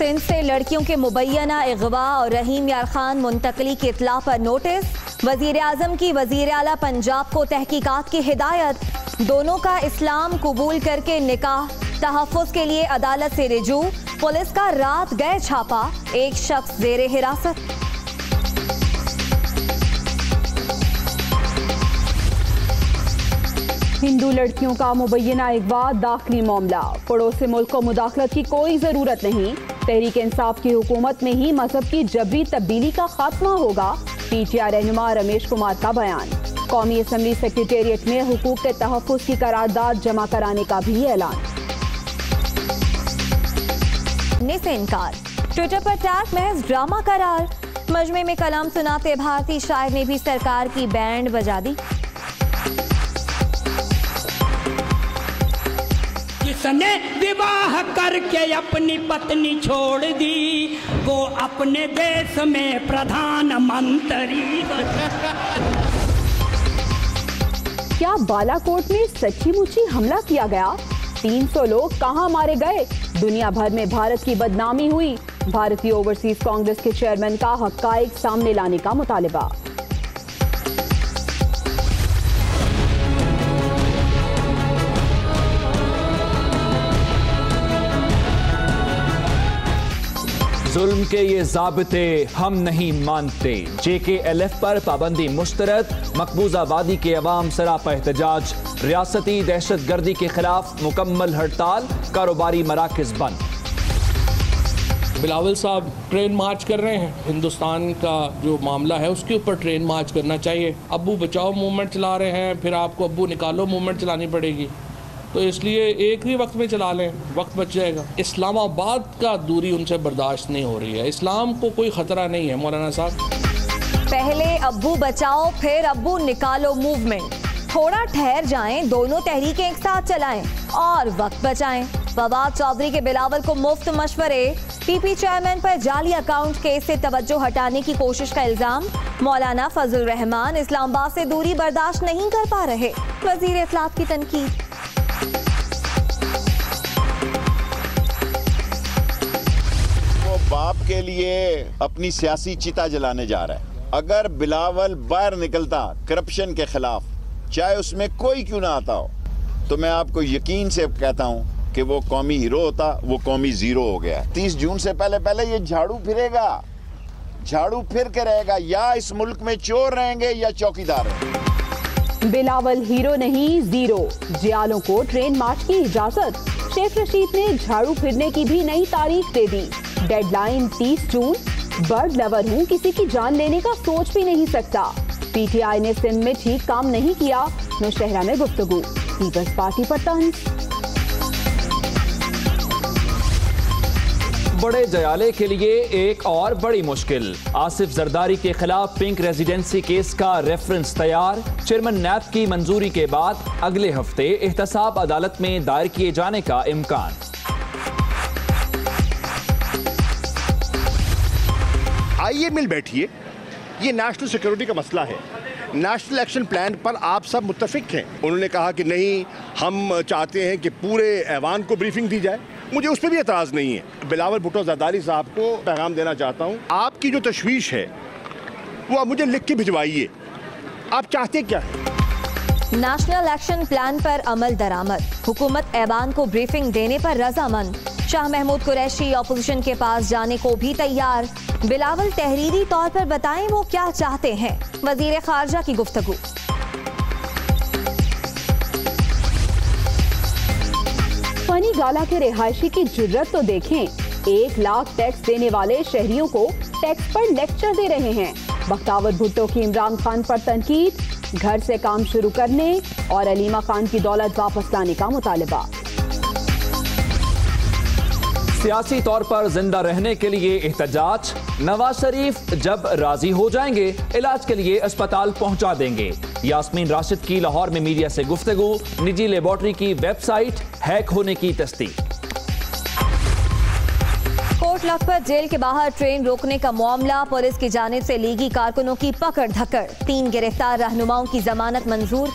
सिंध से लड़कियों के मुबैना अगवा और रहीम यार खान मुंतकली की इत्ला पर नोटिस। वजीर आजम की वजीर आला पंजाब को तहकीकात की हिदायत। दोनों का इस्लाम कबूल करके निकाह तहफ़्फ़ुज़ के लिए अदालत से रिजू। पुलिस का रात गए छापा, एक शख्स ज़ेरे हिरासत। हिंदू लड़कियों का मुबैना अगवा दाखिली मामला। पड़ोसी मुल्क को मुदाखलत की कोई जरूरत नहीं। तहरीक इंसाफ की हुकूमत में ही मजहब की जबरी तब्दीली का खात्मा होगा। पीटीआई रहनुमा रमेश कुमार का बयान। कौमी असम्बली सेक्रेटेरिएट में हुकूक के तहफ़्फ़ुज़ की करारदाद जमा कराने का भी ऐलान। से इनकार, ट्विटर पर टैग महज ड्रामा करार। मजमे में कलाम सुनाते भारतीय शायर ने भी सरकार की बैंड बजा दी। किसने विवाह करके अपनी पत्नी छोड़ दी, वो अपने देश में प्रधानमंत्री। क्या बालाकोट में सच्ची मुच्ची हमला किया गया? 300 लोग कहां मारे गए? दुनिया भर में भारत की बदनामी हुई। भारतीय ओवरसीज कांग्रेस के चेयरमैन का हक़ाइक़ सामने लाने का मुतालिबा। जुल्म के ये ज़ाबिते हम नहीं मानते। JKLF पर पाबंदी मुस्तरद। मकबूजा वादी के अवाम सरापा एहतजाज। रियासती दहशत गर्दी के खिलाफ मुकम्मल हड़ताल। कारोबारी मराकज बंद। बिलावल साहब ट्रेन मार्च कर रहे हैं। हिंदुस्तान का जो मामला है उसके ऊपर ट्रेन मार्च करना चाहिए। अब्बू बचाओ मूवमेंट चला रहे हैं, फिर आपको अब्बू निकालो मूवमेंट चलानी पड़ेगी, तो इसलिए एक ही वक्त में चला लें, वक्त बच जाएगा। इस्लामाबाद का दूरी उनसे बर्दाश्त नहीं हो रही है। इस्लाम को कोई खतरा नहीं है मौलाना साहब। पहले अब्बू बचाओ फिर अब्बू निकालो मूवमेंट। थोड़ा ठहर जाएं, दोनों तहरीकें एक साथ चलाएं और वक्त बचाएं। फवाद चौधरी के बिलावल को मुफ्त मशवरे। पीपी चेयरमैन पर जाली अकाउंट केस से तवज्जो हटाने की कोशिश का इल्जाम। मौलाना फजल रहमान इस्लामाबाद से दूरी बर्दाश्त नहीं कर पा रहे, वजीर इत्तलात की तनकीद। बाप के लिए अपनी सियासी चिता जलाने जा रहा है। अगर बिलावल बाहर निकलता करप्शन के खिलाफ, चाहे उसमें कोई क्यों ना आता हो, तो मैं आपको यकीन से कहता हूं कि वो कौमी हीरो होता, वो कौमी जीरो हो गया। 30 जून से पहले ये झाड़ू फिरेगा, झाड़ू फिर के रहेगा। या इस मुल्क में चोर रहेंगे या चौकीदार रहेंगे। बिलावल हीरो नहीं जीरो। जियालों को ट्रेन मार्च की इजाजत। शेख रशीद ने झाड़ू फिरने की भी नई तारीख दे दी। डेडलाइन 30 जून। बर्ड लवर हूँ, किसी की जान लेने का सोच भी नहीं सकता। पीटीआई ने सिंध में ठीक काम नहीं किया। नौशहरा में गुफ्तगू। पीपल्स पार्टी पर तंज। बड़े जयाले के लिए एक और बड़ी मुश्किल। आसिफ जरदारी के खिलाफ पिंक रेजिडेंसी केस का रेफरेंस तैयार। चेयरमैन नैब की मंजूरी के बाद अगले हफ्ते एहतसाब अदालत में दायर किए जाने का इम्कान। आइए मिल बैठिए। ये नेशनल सिक्योरिटी का मसला है। नेशनल एक्शन प्लान पर आप सब मुत्तफिक हैं। उन्होंने कहा कि नहीं, हम चाहते हैं कि पूरे ऐवान को ब्रीफिंग दी जाए। मुझे उस पर भी एतराज़ नहीं है। बिलावल भुट्टो जरदारी साहब को पैगाम देना चाहता हूँ, आपकी जो तशवीश है वो आप मुझे लिख के भिजवाइए। आप चाहते क्या है? नेशनल एक्शन प्लान पर अमल दरामद। हुकूमत ऐवान को ब्रीफिंग देने पर रजामंद। शाह महमूद कुरैशी ऑपोजिशन के पास जाने को भी तैयार। बिलावल तहरीरी तौर पर बताएं वो क्या चाहते हैं। वजीर खारजा की गुफ्तगू। फनी गाला के रिहायशी की जुर्रत तो देखें। 1 लाख टैक्स देने वाले शहरियों को टैक्स पर लेक्चर दे रहे हैं। बख्तावर भुट्टो की इमरान खान पर तनकीद। घर से काम शुरू करने और अलीमा खान की दौलत वापस लाने का मुतालिबा। सियासी तौर पर जिंदा रहने के लिए एहतजाज। नवाज शरीफ जब राजी हो जाएंगे इलाज के लिए अस्पताल पहुंचा देंगे। यास्मीन राशिद की लाहौर में मीडिया से गुफ्तगू। निजी लेबोरेटरी की वेबसाइट हैक होने की तस्दीक। कोट लखपत जेल के बाहर ट्रेन रोकने का मामला। पुलिस की जानिब से लीगी कारकुनों की पकड़ धकड़। 3 गिरफ्तार रहनुमाओं की जमानत मंजूर।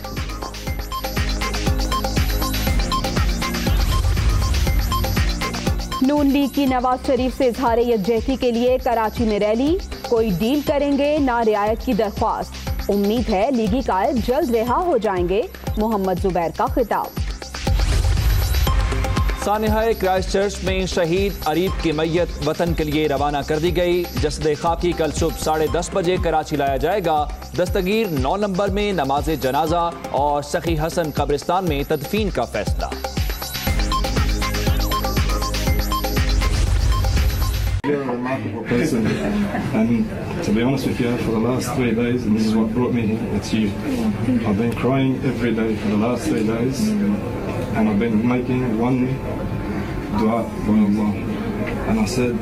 नून लीग की नवाज शरीफ से इजहार यकजहती के लिए कराची में रैली, कोई डील करेंगे ना रियायत की दरख्वास्त, उम्मीद है लीगी कायद जल्द रिहा हो जाएंगे, मोहम्मद जुबैर का खिताब। सानिहाए क्राइस्ट चर्च में शहीद अरीब की मैयत वतन के लिए रवाना कर दी गई। जसदे खाकी कल सुबह 10:30 बजे कराची लाया जाएगा। दस्तगीर 9 नंबर में नमाज जनाजा और सखी हसन कब्रिस्तान में तदफीन का फैसला। You're a remarkable person, and to be honest with you, for the last 3 days, and this is what brought me here, it's you. I've been crying every day for the last 3 days, and I've been making one dua for Allah. And I said,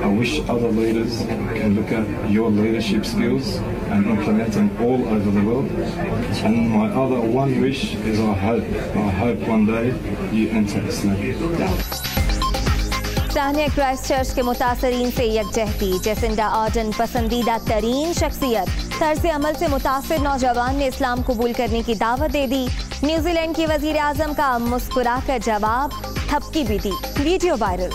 I wish other leaders can look at your leadership skills and implement them all over the world. And my other one wish is I hope one day you enter Islam. Sania Christ church के मुतासरीन से यकजहती। Jacinda Ardern पसंदीदा तरीन शख्सियत। तर्ज अमल से मुतासिर नौजवान ने इस्लाम कबूल करने की दावत दे दी। न्यूजीलैंड की वजीर आजम का मुस्कुराकर जवाब, थपकी भी दी। Video viral.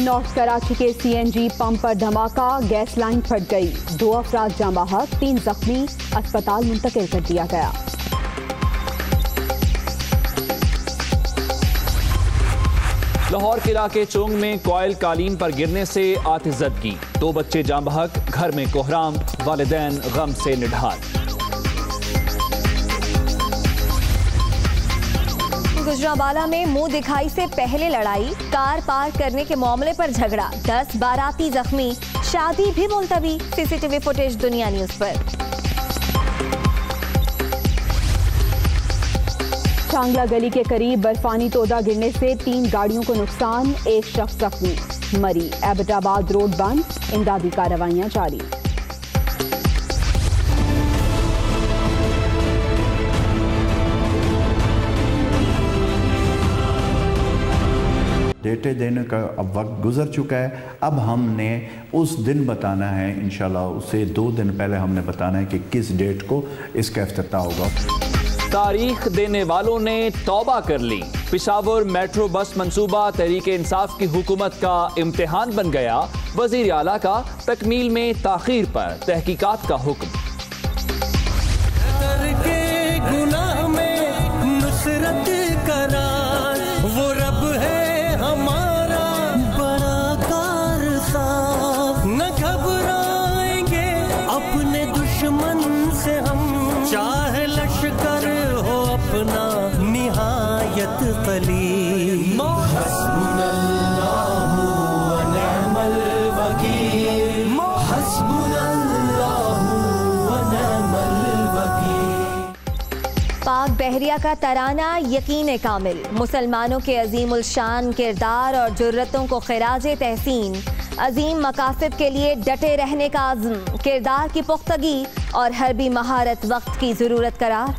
नॉर्थ कराची के CNG पंप पर धमाका, गैस लाइन फट गई, 2 अफराद जाँ बहक, 3 जख्मी, अस्पताल मुंतकिल कर दिया गया। लाहौर के इलाके चोंग में कोयल कालीन पर गिरने से आतिशज़दगी, 2 बच्चे जाँ बहक, घर में कोहराम, वालिदैन गम से निढाल। गुजरांवाला में मुंह दिखाई से पहले लड़ाई, कार पार्क करने के मामले पर झगड़ा, 10 बाराती जख्मी, शादी भी मुलतवी। CCTV फुटेज दुनिया न्यूज पर। चांगला गली के करीब बर्फानी तोदा गिरने से 3 गाड़ियों को नुकसान, 1 शख्स जख्मी। मरी एबटाबाद रोड बंद, इमदादी कार्रवाइयां जारी। डेटे देने का अब वक्त गुजर चुका है। अब हमने उस दिन बताना है, इंशाल्लाह उससे 2 दिन पहले हमने बताना है कि किस डेट को इसका इफ्तिताह होगा। तारीख देने वालों ने तौबा कर ली। पेशावर मेट्रो बस मंसूबा तहरीक इंसाफ की हुकूमत का इम्तिहान बन गया। वजीर आला का तकमील में ताखीर पर तहकीकात का हुक्म। गुनाह में नुसरत करार, वो रब है हमारा बड़ा कारसाज। न घबराएंगे अपने दुश्मन से हम, चाहे लश्कर हो अपना निहायत कलील। हस्बुनल्लाहु व निअमल वकील, हस्बुनल्लाहु व निअमल वकील। पाक बहरिया का तराना यकीन कामिल, मुसलमानों के अजीम उल शान किरदार और जुर्रतों को खिराज तहसीन। अजीम मकासद के लिए डटे रहने का आज़म, किरदार की पुख्तगी और हरबी महारत वक्त की जरूरत करार।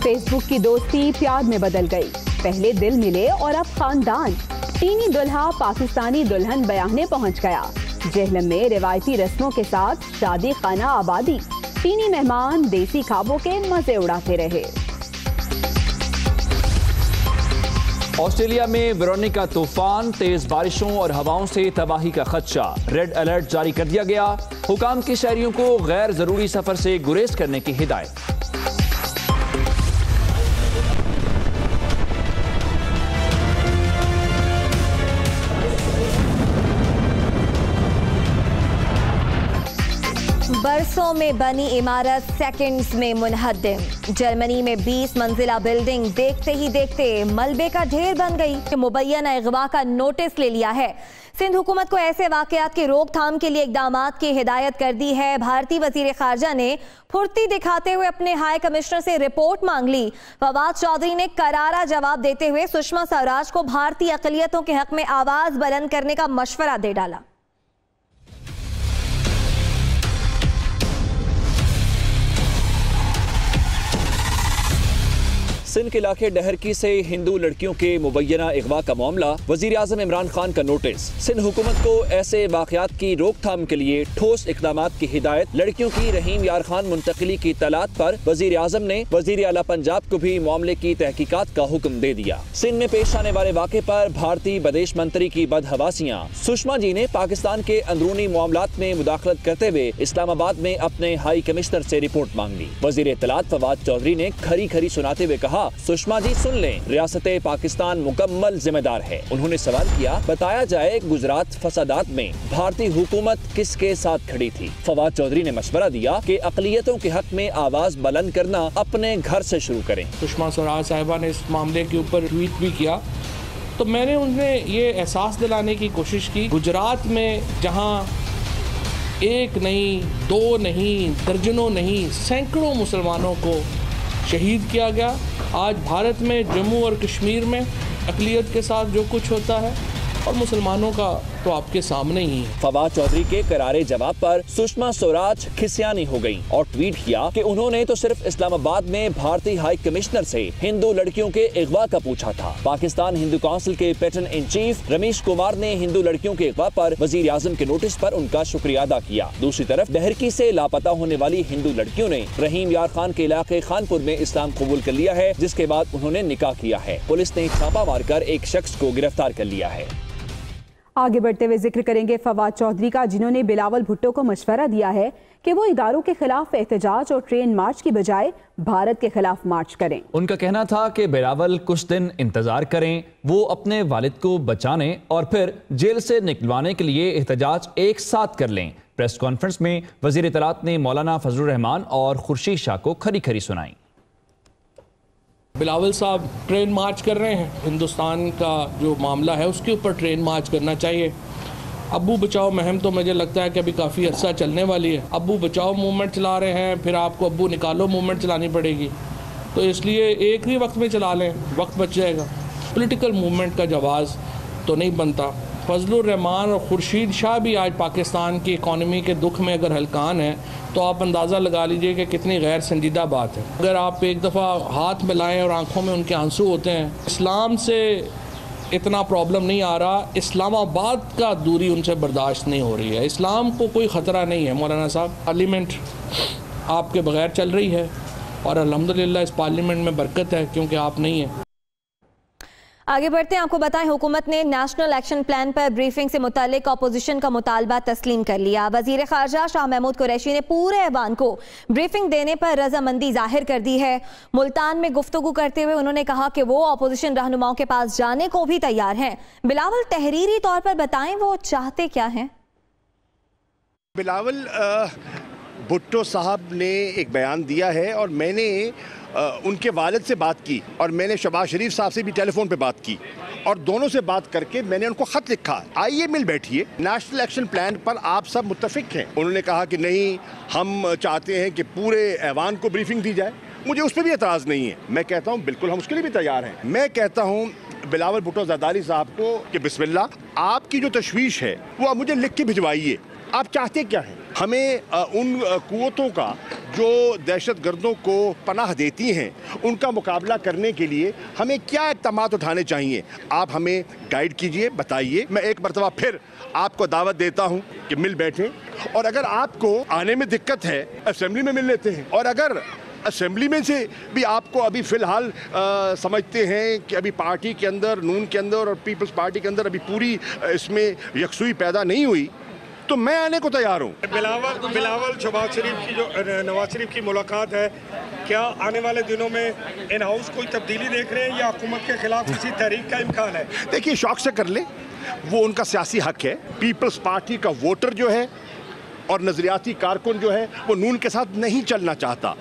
फेसबुक की दोस्ती प्यार में बदल गई, पहले दिल मिले और अब खानदान। चीनी दुल्हा पाकिस्तानी दुल्हन बयाने पहुंच गया। जेहलम में रिवायती रस्मों के साथ शादी खाना आबादी, चीनी मेहमान देसी खाबों के मजे उड़ाते रहे। ऑस्ट्रेलिया में वेरोनिका तूफान, तेज बारिशों और हवाओं से तबाही का खदशा, रेड अलर्ट जारी कर दिया गया। हुकाम की शहरियों को गैर जरूरी सफर से गुरेज करने की हिदायत। बरसों में बनी इमारत सेकंड्स में मुनहदम। जर्मनी में 20 मंजिला बिल्डिंग देखते ही देखते मलबे का ढेर बन गई। मुबैना अगवा का नोटिस ले लिया है। सिंध हुकूमत को ऐसे वाकयात की रोकथाम के लिए इकदामात की हिदायत कर दी है। भारतीय वजीर खारजा ने फुर्ती दिखाते हुए अपने हाई कमिश्नर से रिपोर्ट मांग ली। फवाद चौधरी ने करारा जवाब देते हुए सुषमा स्वराज को भारतीय अक़लियतों के हक में आवाज बुलंद करने का मशवरा दे डाला। सिंध के इलाके डहरकी से हिंदू लड़कियों के मुबैना अगवा का मामला, वजीर आजम इमरान खान का नोटिस। सिंध हुकूमत को ऐसे वाकयात की रोकथाम के लिए ठोस इकदाम की हिदायत। लड़कियों की रहीम यार खान मुंतकिली की तलात पर वजीर आजम ने वजीर आला पंजाब को भी मामले की तहकीकात का हुक्म दे दिया। सिंध में पेश आने वाले वाक़े पर भारतीय विदेश मंत्री की बदहवासियाँ। सुषमा जी ने पाकिस्तान के अंदरूनी मामलात में मुदाखलत करते हुए इस्लामाबाद में अपने हाई कमिश्नर से रिपोर्ट मांग ली। वजीर इत्तलात फवाद चौधरी ने खरी खरी सुनाते हुए कहा, सुषमा जी सुन लें, रियासत पाकिस्तान मुकम्मल जिम्मेदार है। उन्होंने सवाल किया, बताया जाए गुजरात फसादात में भारतीय हुकूमत किसके साथ खड़ी थी। फवाद चौधरी ने मशवरा दिया कि अक़लियतों के हक में आवाज बुलंद करना अपने घर से शुरू करें। सुषमा स्वराज साहिबा ने इस मामले के ऊपर ट्वीट भी किया, तो मैंने उन्हें ये एहसास दिलाने की कोशिश की, गुजरात में जहाँ एक नहीं, दो नहीं, दर्जनों नहीं, सैकड़ों मुसलमानों को शहीद किया गया। आज भारत में जम्मू और कश्मीर में अक़लियत के साथ जो कुछ होता है और मुसलमानों का तो आपके सामने ही है। फवाद चौधरी के करारे जवाब पर सुषमा स्वराज खिसियानी हो गई और ट्वीट किया कि उन्होंने तो सिर्फ इस्लामाबाद में भारतीय हाई कमिश्नर से हिंदू लड़कियों के अगवा का पूछा था। पाकिस्तान हिंदू काउंसिल के pattern in chief Ramesh Kumar ने हिंदू लड़कियों के अगवा पर वजीर आजम के नोटिस पर उनका शुक्रिया अदा किया। दूसरी तरफ डहरकी से लापता होने वाली हिंदू लड़कियों ने रहीम यार खान के इलाके खानपुर में इस्लाम कबूल कर लिया है, जिसके बाद उन्होंने निकाह किया है। पुलिस ने छापा मारकर एक शख्स को गिरफ्तार कर लिया है। आगे बढ़ते हुए जिक्र करेंगे फवाद चौधरी का, जिन्होंने बिलावल भुट्टो को मशवरा दिया है कि वो इदारों के खिलाफ एहतजाज और ट्रेन मार्च की बजाय भारत के खिलाफ मार्च करें। उनका कहना था कि बिलावल कुछ दिन इंतजार करें, वो अपने वालिद को बचाने और फिर जेल से निकलवाने के लिए एहतजाज एक साथ कर लें। प्रेस कॉन्फ्रेंस में वजीर इत्तलात ने मौलाना फजलुर रहमान और खुर्शीद शाह को खरी खरी सुनाई। बिलावल साहब ट्रेन मार्च कर रहे हैं, हिंदुस्तान का जो मामला है उसके ऊपर ट्रेन मार्च करना चाहिए। अब्बू बचाओ मुहिम तो मुझे लगता है कि अभी काफ़ी अर्सा चलने वाली है। अब्बू बचाओ मूवमेंट चला रहे हैं, फिर आपको अब्बू निकालो मूवमेंट चलानी पड़ेगी, तो इसलिए एक ही वक्त में चला लें, वक्त बच जाएगा। पॉलिटिकल मूवमेंट का जवाज़ तो नहीं बनता। फजलुर रहमान और खुर्शीद शाह भी आज पाकिस्तान की इकॉनमी के दुख में अगर हलकान है, तो आप अंदाज़ा लगा लीजिए कि कितनी गैर संजीदा बात है। अगर आप एक दफ़ा हाथ मिलाएं और आंखों में उनके आंसू होते हैं, इस्लाम से इतना प्रॉब्लम नहीं आ रहा, इस्लामाबाद का दूरी उनसे बर्दाश्त नहीं हो रही है। इस्लाम को कोई ख़तरा नहीं है मौलाना साहब। पार्लियामेंट आपके बगैर चल रही है और अल्हम्दुलिल्लाह इस पार्लियामेंट में बरकत है क्योंकि आप नहीं हैं। आगे बढ़ते हैं, आपको बताएं हुकूमत ने नेशनल एक्शन प्लान पर ब्रीफिंग से मुतालिक अपोजिशन का मुतालबा तस्लीम कर लिया। वजीर खारजा शाह महमूद कुरैशी ने पूरे ऐवान को ब्रीफिंग देने पर रजामंदी जाहिर कर दी है। मुल्तान में गुफ्तगू करते हुए उन्होंने कहा कि वो अपोजिशन रहनुमाओं के पास जाने को भी तैयार हैं। बिलावल तहरीरी तौर पर बताएं वो चाहते क्या हैं। बिलावल भुट्टो साहब ने एक बयान दिया है और मैंने उनके वालिद से बात की और मैंने शहबाज शरीफ साहब से भी टेलीफोन पे बात की और दोनों से बात करके मैंने उनको ख़त लिखा, आइए मिल बैठिए, नेशनल एक्शन प्लान पर आप सब मुत्तफिक हैं। उन्होंने कहा कि नहीं, हम चाहते हैं कि पूरे ऐवान को ब्रीफिंग दी जाए। मुझे उस पर भी एतराज़ नहीं है। मैं कहता हूँ बिल्कुल हम उसके लिए भी तैयार हैं। मैं कहता हूँ बिलावल भुट्टो ज़रदारी साहब को कि बिस्मिल्लाह, आपकी जो तशवीश है वो आप मुझे लिख के भिजवाइए। आप चाहते क्या हैं? हमें उन कुव्वतों का जो दहशत गर्दों को पनाह देती हैं उनका मुकाबला करने के लिए हमें क्या इक़दामात उठाने चाहिए, आप हमें गाइड कीजिए, बताइए। मैं एक मरतबा फिर आपको दावत देता हूं कि मिल बैठें और अगर आपको आने में दिक्कत है असेंबली में मिल लेते हैं और अगर असेंबली में से भी आपको अभी फ़िलहाल समझते हैं कि अभी पार्टी के अंदर, नून के अंदर और पीपल्स पार्टी के अंदर अभी पूरी इसमें यकसुई पैदा नहीं हुई, तो मैं आने को तैयार हूँ। बिलावल शहबाज शरीफ की जो नवाज शरीफ की मुलाकात है, क्या आने वाले दिनों में इन हाउस कोई तब्दीली देख रहे हैं या हुकूमत के खिलाफ किसी तहरीक का इम्कान है? देखिए, शौक से कर ले, वो उनका सियासी हक है। पीपल्स पार्टी का वोटर जो है और नजरियाती कारकुन जो है वो नून के साथ नहीं चलना चाहता।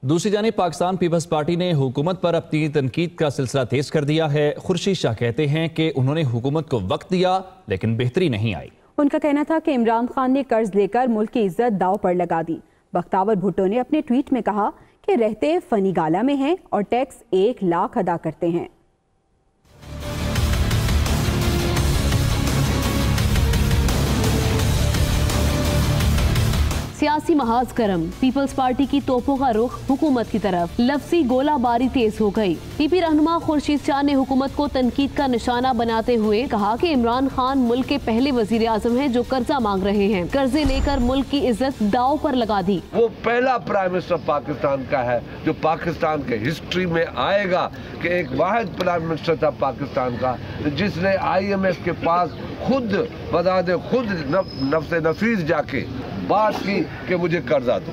दूसरी जानिब पाकिस्तान पीपल्स पार्टी ने हुकूमत पर अपनी तनकीद का सिलसिला तेज कर दिया है। खुर्शीद शाह कहते हैं कि उन्होंने हुकूमत को वक्त दिया लेकिन बेहतरी नहीं आई। उनका कहना था कि इमरान खान ने कर्ज लेकर मुल्क की इज्जत दाव पर लगा दी। बख्तावर भुट्टो ने अपने ट्वीट में कहा कि रहते फनी गाला में हैं और टैक्स 1 लाख अदा करते हैं। सियासी महाज गरम, पीपल्स पार्टी की तोपों का रुख हुकूमत की तरफ, लफ्जी गोलाबारी तेज हो गई। पीपी रहनुमा खुर्शीद शाह ने हुकूमत को तनकीद का निशाना बनाते हुए कहा कि इमरान खान मुल्क के पहले वजीर आजम हैं जो कर्जा मांग रहे हैं। कर्जे लेकर मुल्क की इज्जत दांव पर लगा दी। वो पहला प्राइम मिनिस्टर पाकिस्तान का है जो पाकिस्तान के हिस्ट्री में आएगा कि एक वाहिद प्राइम मिनिस्टर था पाकिस्तान का जिसने IMF के पास खुद बजाते खुद नफ्से नफीस जाके बात की कि मुझे कर्जा दो।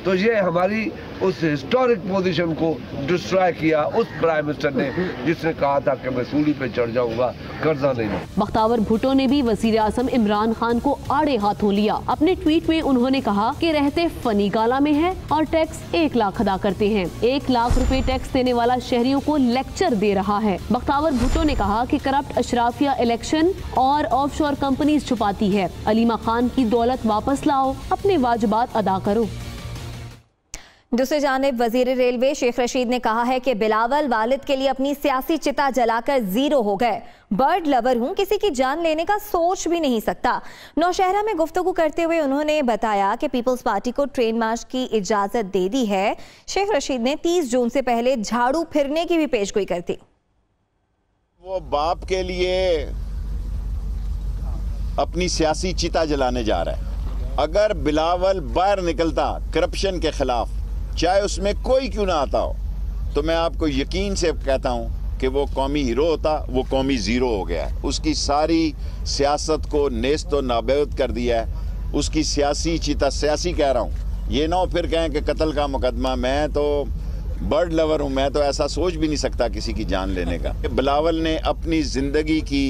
तो ये हमारी उस हिस्टोरिक पोजीशन को डिस्ट्रॉय किया उस प्राइम मिनिस्टर ने जिसने कहा था कि मैं सूली पे चढ़ जाऊंगा, कर्जा नहीं लूं। बख्तावर भुट्टो ने भी वजीर आजम इमरान खान को आड़े हाथों लिया। अपने ट्वीट में उन्होंने कहा कि रहते फनी गाला में हैं और टैक्स 1 लाख अदा करते हैं। 1 लाख रुपए टैक्स देने वाला शहरियों को लेक्चर दे रहा है। बख्तावर भुट्टो ने कहा कि करप्ट अशराफिया इलेक्शन और ऑफशोर कंपनीज छुपाती है। अलीमा खान की दौलत वापस लाओ, अपने वाजिबात अदा करो। दूसरी जानिब वजीर रेलवे शेख रशीद ने कहा है कि बिलावल वालिद के लिए अपनी सियासी चिता जलाकर जीरो हो गए। बर्ड लवर हूं, किसी की जान लेने का सोच भी नहीं सकता। नौशहरा में गुफ्तगू करते हुए उन्होंने बताया कि पीपल्स पार्टी को ट्रेन मार्च की इजाजत दे दी है। शेख रशीद ने 30 जून से पहले झाड़ू फिरने की भी पेशगोई कर दी। वो बाप के लिए अपनी सियासी चिता जलाने जा रहा है। अगर बिलावल बाहर निकलता करप्शन के खिलाफ, चाहे उसमें कोई क्यों ना आता हो, तो मैं आपको यकीन से कहता हूं कि वो कौमी हीरो होता, वो कौमी जीरो हो गया है। उसकी सारी सियासत को नेस्त व नाबूद कर दिया है। उसकी सियासी चिता, सियासी कह रहा हूं, ये ना हो फिर कहें कि कत्ल का मुकदमा। मैं तो बर्ड लवर हूं, मैं तो ऐसा सोच भी नहीं सकता किसी की जान लेने का। बिलावल ने अपनी जिंदगी की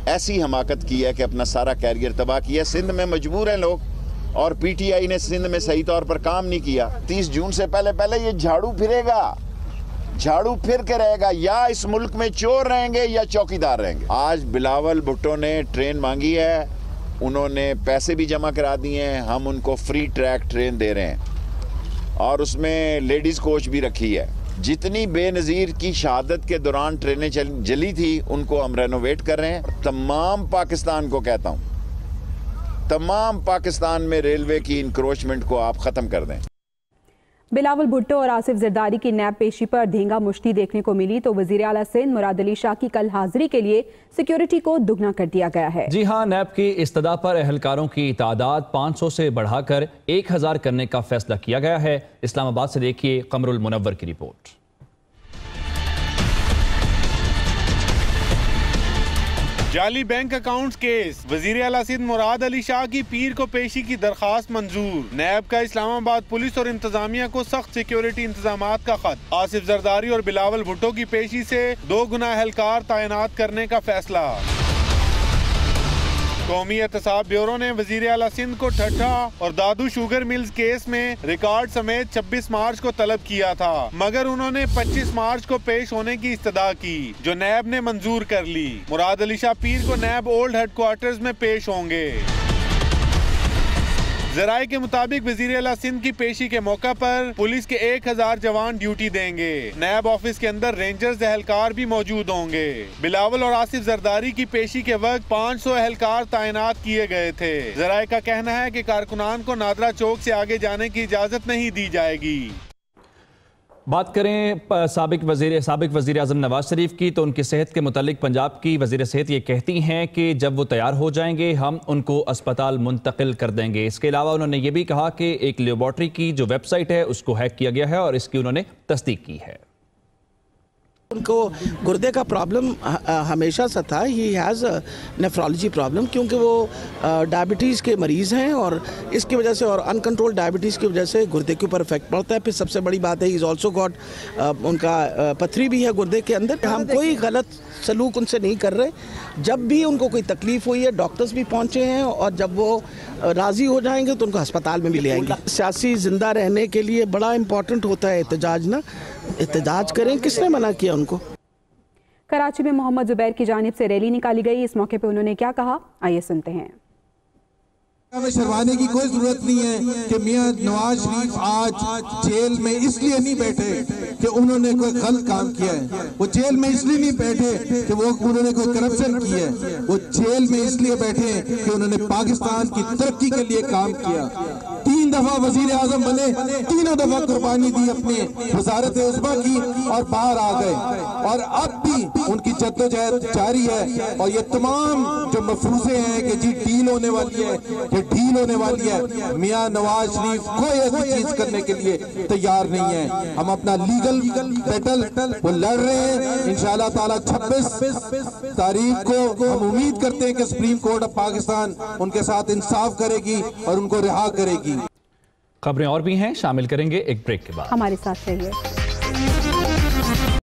ऐसी हमाकत की है कि अपना सारा कैरियर तबाह किया। सिंध में मजबूर हैं लोग और PTI ने सिंध में सही तौर पर काम नहीं किया। 30 जून से पहले ये झाड़ू फिरेगा, झाड़ू फिर के रहेगा। या इस मुल्क में चोर रहेंगे या चौकीदार रहेंगे। आज बिलावल भुट्टो ने ट्रेन मांगी है, उन्होंने पैसे भी जमा करा दिए हैं। हम उनको फ्री ट्रैक ट्रेन दे रहे हैं और उसमें लेडीज कोच भी रखी है। जितनी बेनज़ीर की शहादत के दौरान ट्रेनें जली थी उनको हम रेनोवेट कर रहे हैं। तमाम पाकिस्तान को कहता हूं, तमाम पाकिस्तान में रेलवे की इंक्रोचमेंट को आप खत्म कर दें। बिलावल भुट्टो और आसिफ जरदारी की नैब पेशी पर धेंगा मुश्ती देखने को मिली तो वजीर आला सिंध मुराद अली शाह की कल हाजिरी के लिए सिक्योरिटी को दुगना कर दिया गया है। जी हां, नैब की इस्तदा पर एहलकारों की तादाद 500 से बढ़ाकर 1000 करने का फैसला किया गया है। इस्लामाबाद से देखिए कमरुल मुनव्वर की रिपोर्ट। जाली बैंक अकाउंट्स केस, वजीर आला सिंध मुराद अली शाह की पीर को पेशी की दरखास्त मंजूर। नैब का इस्लामाबाद पुलिस और इंतजामिया को सख्त सिक्योरिटी इंतजामात का खत। आसिफ जरदारी और बिलावल भुट्टो की पेशी से 2 गुना एहलकार तैनात करने का फैसला। कौमी एहतसाब ब्यूरो ने वजीर आला सिंध को ठट्ठा और दादू शुगर मिल्स केस में रिकॉर्ड समेत 26 मार्च को तलब किया था, मगर उन्होंने 25 मार्च को पेश होने की इस्तदा की जो नैब ने मंजूर कर ली। मुराद अली शाह पीर को नैब ओल्ड हेडक्वार्टर्स में पेश होंगे। जराये के मुताबिक वजीर आला सिंध की पेशी के मौका पर पुलिस के 1000 जवान ड्यूटी देंगे। नैब ऑफिस के अंदर रेंजर्स एहलकार भी मौजूद होंगे। बिलावल और आसिफ जरदारी की पेशी के वक्त 500 एहलकार तैनात किए गए थे। जराये का कहना है कि कारकुनान को नादरा चौक से आगे जाने की इजाजत नहीं दी जाएगी। बात करें साबिक वजीर आजम नवाज शरीफ की, तो उनकी सेहत के मुतालिक पंजाब की वजीर सेहत ये कहती हैं कि जब वो तैयार हो जाएंगे हम उनको अस्पताल मुंतकिल कर देंगे। इसके अलावा उन्होंने ये भी कहा कि एक लेबॉर्ट्री की जो वेबसाइट है उसको हैक किया गया है और इसकी उन्होंने तस्दीक की है। उनको गुर्दे का प्रॉब्लम हमेशा से था। ही हैज़ नेफ्रोलॉजी प्रॉब्लम क्योंकि वो डायबिटीज़ के मरीज़ हैं और इसकी वजह से और अनकंट्रोल डायबिटीज़ की वजह से गुर्दे के ऊपर इफेक्ट पड़ता है। फिर सबसे बड़ी बात है इज़ ऑल्सो गॉट उनका पथरी भी है गुर्दे के अंदर। हम कोई गलत सलूक उनसे नहीं कर रहे। जब भी उनको कोई तकलीफ हुई है डॉक्टर्स भी पहुँचे हैं और जब वो राज़ी हो जाएंगे तो उनको अस्पताल में भी ले आएंगे। सियासी जिंदा रहने के लिए बड़ा इम्पोर्टेंट होता है एहतजाज ना, एहतजाज करें, किसने मना किया उनको। कराची में मोहम्मद जुबैर की जानिब से रैली निकाली गई। इस मौके पर उन्होंने क्या कहा, आइए सुनते हैं। हमें शर्माने की कोई जरूरत नहीं है कि मियां नवाज शरीफ आज जेल में इसलिए नहीं बैठे कि उन्होंने कोई गलत काम किया है। वो जेल में इसलिए नहीं बैठे कि उन्होंने कोई करप्शन किया है। वो जेल में इसलिए बैठे हैं कि उन्होंने पाकिस्तान की तरक्की के लिए काम किया। 3 दफा वजीर आजम बने, तीनों दफा कुर्बानी दी अपने वजारत उस्मा की और बाहर आ गए। और अब भी उनकी जद्दोजहद जारी है। और ये तमाम जो मफरूजे हैं कि जी डील होने वाली है, ढील होने वाली है, मियां नवाज शरीफ कोई ऐसी चीज करने के लिए तैयार नहीं है। हम अपना लीगल बैटल वो लड़ रहे हैं। इंशाअल्लाह ताला 26 तारीख को हम उम्मीद करते हैं कि सुप्रीम कोर्ट ऑफ पाकिस्तान उनके साथ इंसाफ करेगी और उनको रिहा करेगी। खबरें और भी हैं, शामिल करेंगे एक ब्रेक के बाद। हमारे साथ रहिए।